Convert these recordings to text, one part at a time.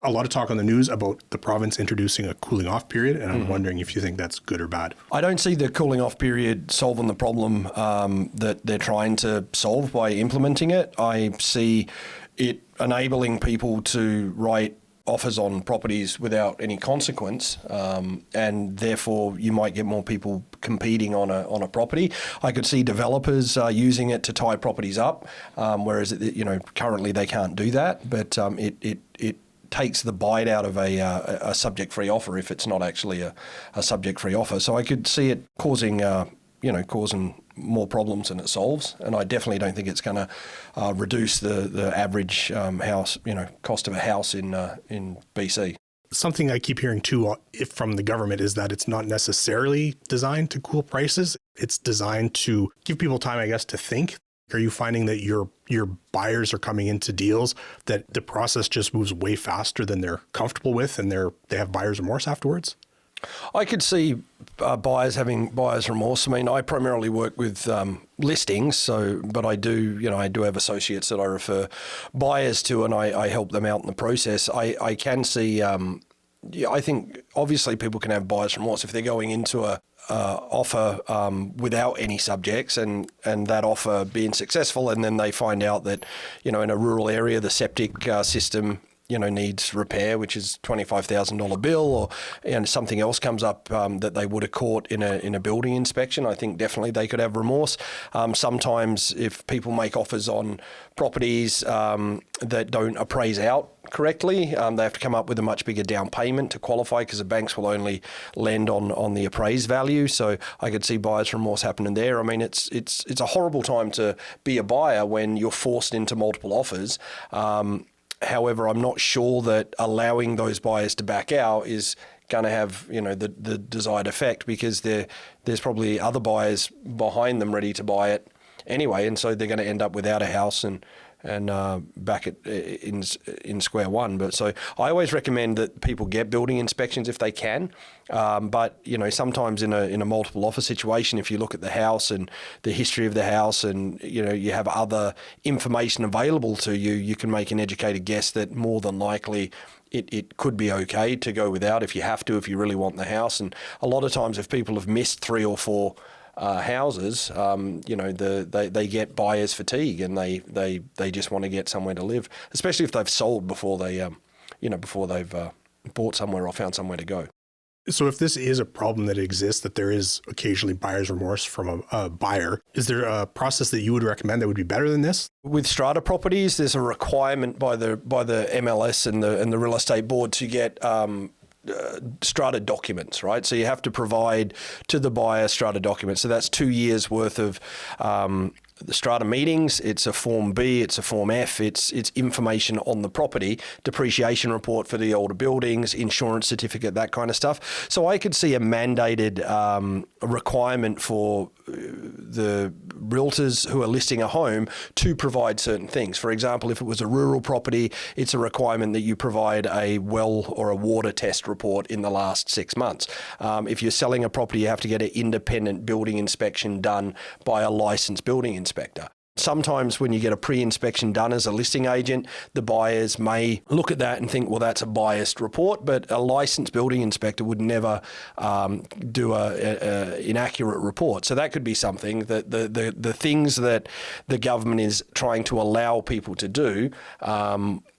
A lot of talk on the news about the province introducing a cooling off period, and I'm wondering if you think that's good or bad. I don't see the cooling off period solving the problem that they're trying to solve by implementing it. I see it enabling people to write offers on properties without any consequence, and therefore you might get more people competing on a property. I could see developers using it to tie properties up, whereas currently they can't do that. But it takes the bite out of a subject-free offer if it's not actually a subject-free offer. So I could see it causing more problems than it solves, and I definitely don't think it's going to reduce the average house, cost of a house in BC. Something I keep hearing too from the government is that it's not necessarily designed to cool prices. It's designed to give people time, I guess, to think. Are you finding that your buyers are coming into deals that the process just moves way faster than they're comfortable with, and they have buyer's remorse afterwards? I could see buyers having buyer's remorse. I mean, I primarily work with listings, but I do have associates that I refer buyers to, and I help them out in the process. I can see. I think obviously people can have buyer's remorse if they're going into a offer without any subjects and that offer being successful, and then they find out that in a rural area the septic system needs repair, which is $25,000 bill, or something else comes up that they would have caught in a building inspection. I think definitely they could have remorse. Sometimes if people make offers on properties that don't appraise out correctly, they have to come up with a much bigger down payment to qualify, because the banks will only lend on the appraised value. So I could see buyer's remorse happening there. I mean, it's a horrible time to be a buyer when you're forced into multiple offers. However, I'm not sure that allowing those buyers to back out is going to have the desired effect, because there's probably other buyers behind them ready to buy it anyway, and so they're going to end up without a house and back in square one. But so I always recommend that people get building inspections if they can. But sometimes in a multiple offer situation, if you look at the house and the history of the house, and you have other information available to you, you can make an educated guess that more than likely it could be okay to go without if you really want the house. And a lot of times if people have missed 3 or 4 houses, they get buyer's fatigue, and they just want to get somewhere to live, especially if they've sold before they've bought somewhere or found somewhere to go. So if this is a problem that exists, that there is occasionally buyer's remorse from a buyer, is there a process that you would recommend that would be better than this? With strata properties, there's a requirement by the MLS and the real estate board to get strata documents, right? So you have to provide to the buyer strata documents. So that's 2 years worth of the strata meetings. It's a Form B, it's a Form F, it's information on the property, depreciation report for the older buildings, insurance certificate, that kind of stuff. So I could see a mandated requirement for the realtors who are listing a home to provide certain things. For example, if it was a rural property, it's a requirement that you provide a well or a water test report in the last 6 months. If you're selling a property, you have to get an independent building inspection done by a licensed building inspector. Sometimes when you get a pre-inspection done as a listing agent, the buyers may look at that and think, well, that's a biased report, but a licensed building inspector would never do a inaccurate report. So that could be something that the things that the government is trying to allow people to do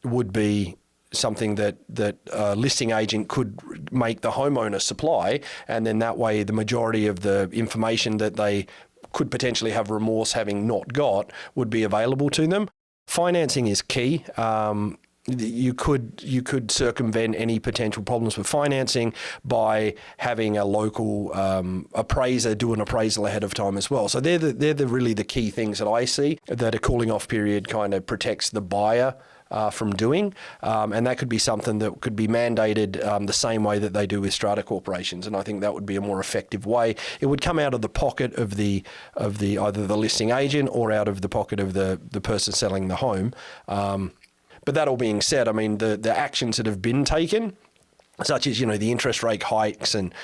would be something that a listing agent could make the homeowner supply, and then that way the majority of the information that they could potentially have remorse having not got would be available to them. Financing is key. You could circumvent any potential problems with financing by having a local appraiser do an appraisal ahead of time as well. So they're really the key things that I see that a cooling off period kind of protects the buyer from doing, and that could be something that could be mandated the same way that they do with strata corporations, and I think that would be a more effective way. It would come out of the pocket of the either the listing agent or out of the pocket of the person selling the home. But that all being said, I mean the actions that have been taken, such as the interest rate hikes and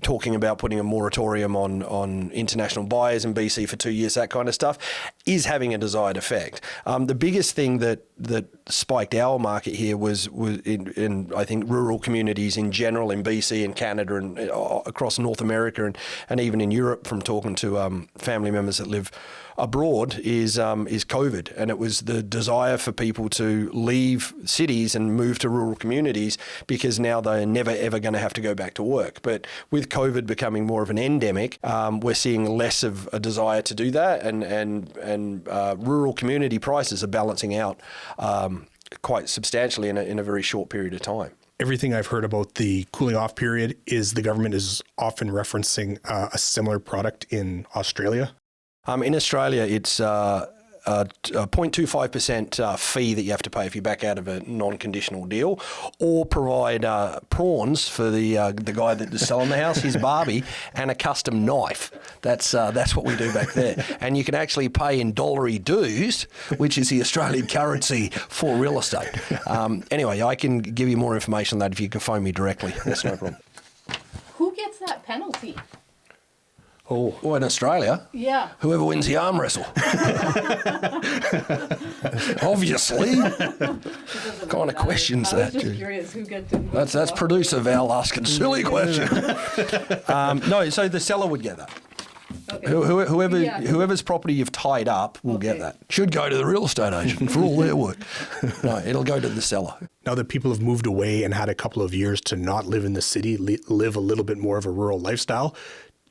talking about putting a moratorium on international buyers in BC for 2 years, that kind of stuff. is having a desired effect. The biggest thing that spiked our market here was in I think rural communities in general in BC and Canada and across North America and even in Europe from talking to family members that live abroad is COVID, and it was the desire for people to leave cities and move to rural communities because now they're never ever going to have to go back to work. But with COVID becoming more of an endemic, we're seeing less of a desire to do that, and rural community prices are balancing out quite substantially in a very short period of time. Everything I've heard about the cooling off period is the government is often referencing a similar product in Australia. In Australia, it's a 0.25% fee that you have to pay if you back out of a non-conditional deal, or provide prawns for the guy that is selling the house, his barbie, and a custom knife. That's what we do back there. And you can actually pay in dollary dues, which is the Australian currency for real estate. Anyway, I can give you more information on that if you can phone me directly. That's no problem. Who gets that penalty? Oh, in Australia? Yeah. Whoever wins the arm wrestle. Obviously. What kind of questions I was that? just curious who gets to. That's producer Val asking silly questions. No, so the seller would get that. Okay. Whoever's property you've tied up will get that. Should go to the real estate agent for all their work. No, it'll go to the seller. Now that people have moved away and had a couple of years to not live in the city, live a little bit more of a rural lifestyle,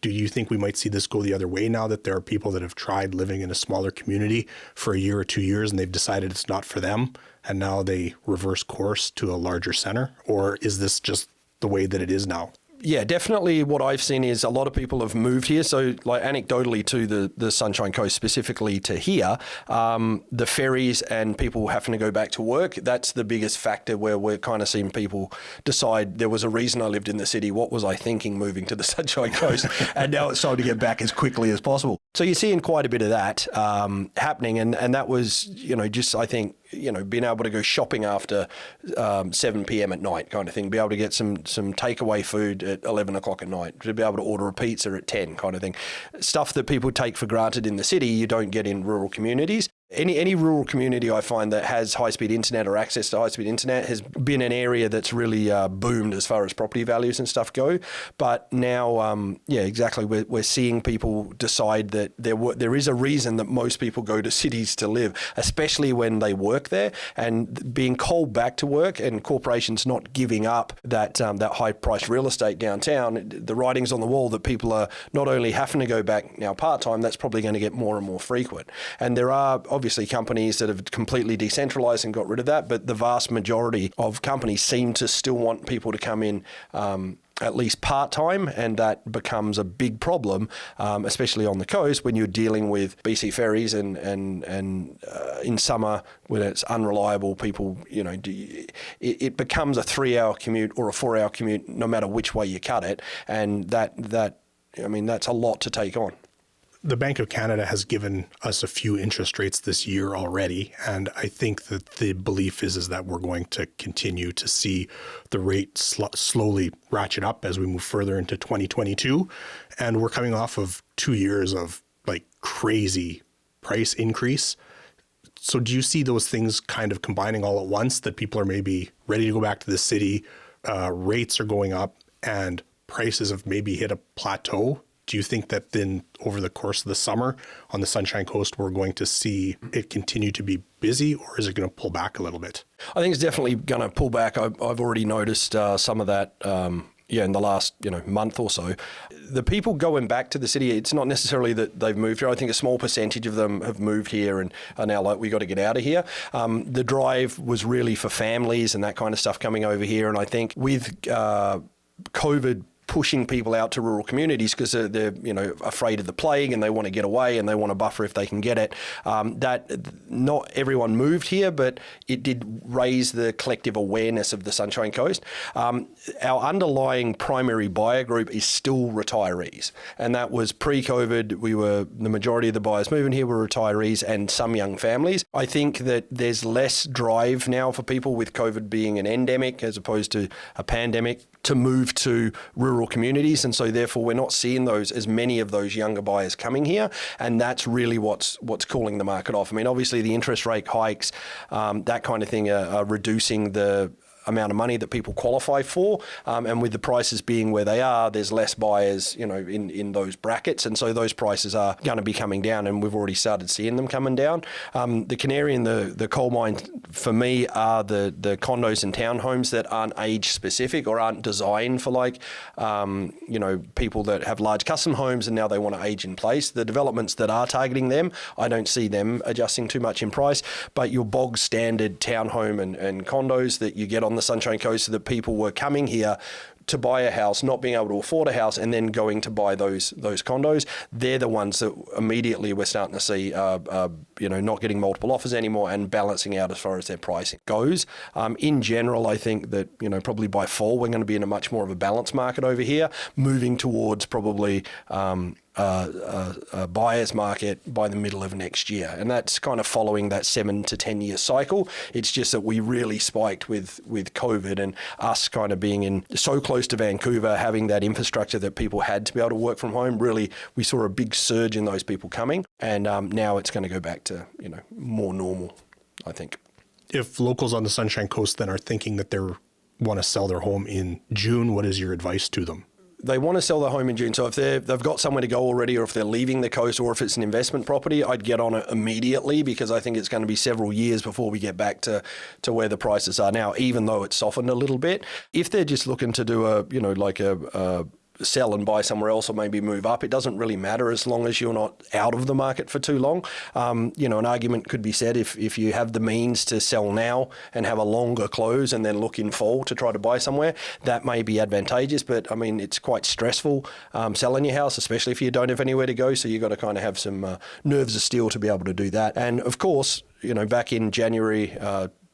do you think we might see this go the other way now that there are people that have tried living in a smaller community for a year or 2 years and they've decided it's not for them and now they reverse course to a larger center? Or is this just the way that it is now? Yeah, definitely what I've seen is a lot of people have moved here. So like anecdotally to the Sunshine Coast, specifically to here, the ferries and people having to go back to work, that's the biggest factor where we're kind of seeing people decide there was a reason I lived in the city. What was I thinking moving to the Sunshine Coast? And now it's time to get back as quickly as possible. So you're seeing quite a bit of that happening. And that was, just I think, being able to go shopping after 7 p.m. at night kind of thing, be able to get some takeaway food at 11 o'clock at night, to be able to order a pizza at 10 kind of thing. Stuff that people take for granted in the city, you don't get in rural communities. Any rural community I find that has high-speed internet or access to high-speed internet has been an area that's really boomed as far as property values and stuff go. But now, exactly, we're seeing people decide that there is a reason that most people go to cities to live, especially when they work there, and being called back to work and corporations not giving up that high-priced real estate downtown. The writing's on the wall that people are not only having to go back now part-time, that's probably going to get more and more frequent. And there are obviously companies that have completely decentralized and got rid of that, but the vast majority of companies seem to still want people to come in at least part-time, and that becomes a big problem, especially on the coast when you're dealing with BC ferries and in summer when it's unreliable, people, it becomes a 3-hour commute or a 4-hour commute no matter which way you cut it, and that's a lot to take on. The Bank of Canada has given us a few interest rates this year already, and I think that the belief is that we're going to continue to see the rate slowly ratchet up as we move further into 2022. And we're coming off of 2 years of crazy price increase. So do you see those things kind of combining all at once, that people are maybe ready to go back to the city, rates are going up, and prices have maybe hit a plateau? Do you think that then over the course of the summer on the Sunshine Coast, we're going to see it continue to be busy, or is it going to pull back a little bit? I think it's definitely going to pull back. I've already noticed some of that in the last month or so. The people going back to the city, it's not necessarily that they've moved here. I think a small percentage of them have moved here and are now like, we got to get out of here. The drive was really for families and that kind of stuff coming over here. And I think with COVID pushing people out to rural communities because they're afraid of the plague and they want to get away and they want a buffer if they can get it. That not everyone moved here, but it did raise the collective awareness of the Sunshine Coast. Our underlying primary buyer group is still retirees, and that was pre-COVID. The majority of the buyers moving here were retirees and some young families. I think that there's less drive now for people with COVID being an endemic as opposed to a pandemic to move to rural rural communities, and so therefore we're not seeing as many of those younger buyers coming here, and that's really what's cooling the market off. I mean, obviously the interest rate hikes, that kind of thing, are reducing the amount of money that people qualify for, and with the prices being where they are, there's less buyers, in those brackets, and so those prices are going to be coming down, and we've already started seeing them coming down. The canary in the coal mine for me are the condos and townhomes that aren't age specific or aren't designed for people that have large custom homes and now they want to age in place. The developments that are targeting them, I don't see them adjusting too much in price, but your bog standard townhome and condos that you get on the Sunshine Coast, so that people were coming here to buy a house, not being able to afford a house, and then going to buy those condos. They're the ones that immediately we're starting to see, not getting multiple offers anymore and balancing out as far as their pricing goes. In general, I think that, probably by fall, we're going to be in a much more of a balanced market over here, moving towards probably a buyer's market by the middle of next year. And that's kind of following that 7 to 10 year cycle. It's just that we really spiked with COVID and us kind of being in so close to Vancouver, having that infrastructure that people had to be able to work from home. Really, we saw a big surge in those people coming. And now it's going to go back to, more normal, I think. If locals on the Sunshine Coast then are thinking that they want to sell their home in June, what is your advice to them? They want to sell their home in June. So if they've got somewhere to go already, or if they're leaving the coast, or if it's an investment property, I'd get on it immediately, because I think it's going to be several years before we get back to where the prices are now, even though it's softened a little bit. If they're just looking to do a sell and buy somewhere else, or maybe move up, it doesn't really matter as long as you're not out of the market for too long. An argument could be said if you have the means to sell now and have a longer close and then look in fall to try to buy somewhere, that may be advantageous. But I mean, it's quite stressful selling your house, especially if you don't have anywhere to go. So you've got to kind of have some nerves of steel to be able to do that. And of course, back in January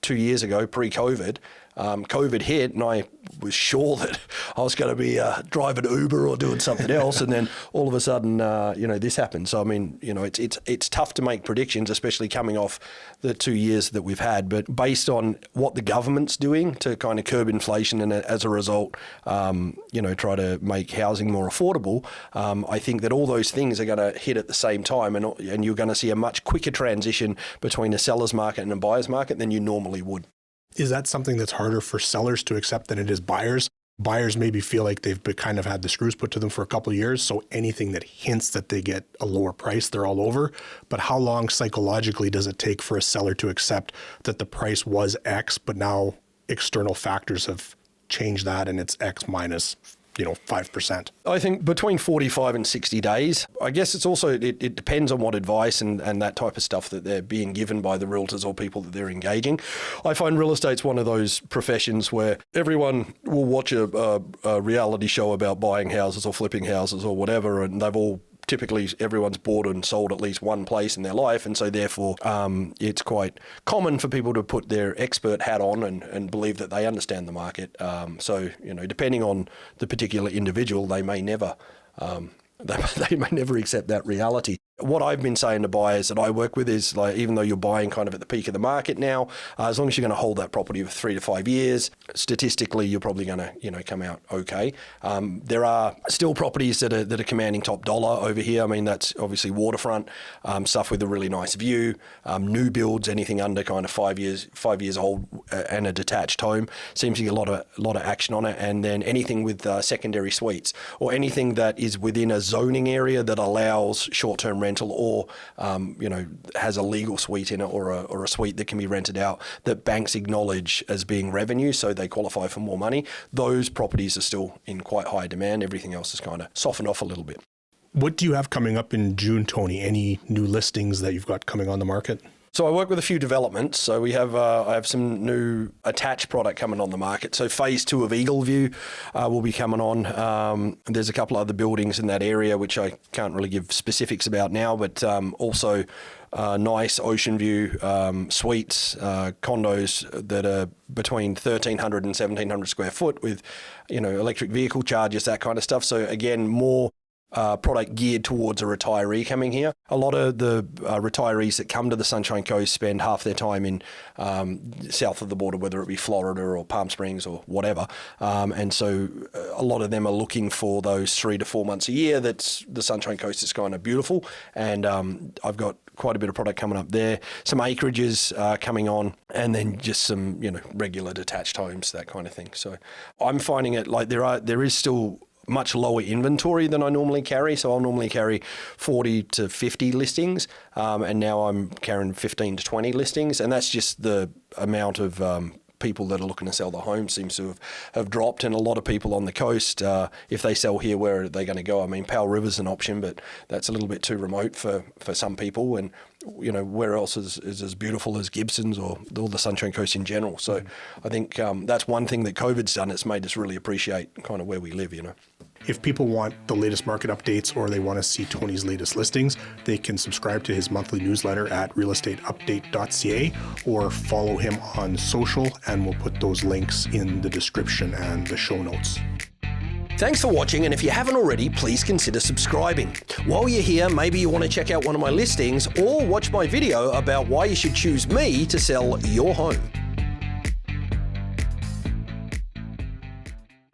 2 years ago, pre-COVID, COVID hit, and I was sure that I was going to be driving Uber or doing something else, and then all of a sudden, this happened. So I mean, it's tough to make predictions, especially coming off the 2 years that we've had. But based on what the government's doing to kind of curb inflation and as a result, try to make housing more affordable, I think that all those things are going to hit at the same time, and you're going to see a much quicker transition between a seller's market and a buyer's market than you normally would. Is that something that's harder for sellers to accept than it is buyers? Buyers maybe feel like they've kind of had the screws put to them for a couple of years, so anything that hints that they get a lower price, they're all over. But how long psychologically does it take for a seller to accept that the price was X, but now external factors have changed that and it's X minus 5%? I think between 45 and 60 days. I guess it's also, it depends on what advice and that type of stuff that they're being given by the realtors or people that they're engaging. I find real estate's one of those professions where everyone will watch a reality show about buying houses or flipping houses or whatever, and typically everyone's bought and sold at least one place in their life, and so therefore it's quite common for people to put their expert hat on and believe that they understand the market. So depending on the particular individual, they may never they may never accept that reality. What I've been saying to buyers that I work with is, like, even though you're buying kind of at the peak of the market now, as long as you're going to hold that property for 3 to 5 years, statistically you're probably going to come out okay. There are still properties that are commanding top dollar over here. I mean, that's obviously waterfront stuff with a really nice view, new builds, anything under kind of 5 years old and a detached home seems to get a lot of action on it. And then anything with secondary suites, or anything that is within a zoning area that allows short-term rental, or has a legal suite in it, or a suite that can be rented out that banks acknowledge as being revenue, so they qualify for more money. Those properties are still in quite high demand. Everything else has kind of softened off a little bit. What do you have coming up in June, Tony? Any new listings that you've got coming on the market? So I work with a few developments. So we have I have some new attached product coming on the market. So phase 2 of Eagleview will be coming on. There's a couple of other buildings in that area which I can't really give specifics about now, but also nice ocean view suites, condos that are between 1,300 and 1,700 square foot with, electric vehicle charges, that kind of stuff. So again, more product geared towards a retiree coming here. A lot of the retirees that come to the Sunshine Coast spend half their time in south of the border, whether it be Florida or Palm Springs or whatever. And so a lot of them are looking for those 3 to 4 months a year that's the Sunshine Coast is kind of beautiful. And I've got quite a bit of product coming up there. Some acreages coming on, and then just some, regular detached homes, that kind of thing. So I'm finding it like there is still much lower inventory than I normally carry. So I'll normally carry 40 to 50 listings, and now I'm carrying 15 to 20 listings, and that's just the amount of people that are looking to sell the home seems to have dropped, and a lot of people on the coast, if they sell here, where are they going to go? I mean, Powell River's an option, but that's a little bit too remote for some people, and where else is as beautiful as Gibson's or the Sunshine Coast in general. So I think that's one thing that COVID's done. It's made us really appreciate kind of where we live, If people want the latest market updates or they want to see Tony's latest listings, they can subscribe to his monthly newsletter at realestateupdate.ca or follow him on social, and we'll put those links in the description and the show notes. Thanks for watching, and if you haven't already, please consider subscribing. While you're here, maybe you want to check out one of my listings or watch my video about why you should choose me to sell your home.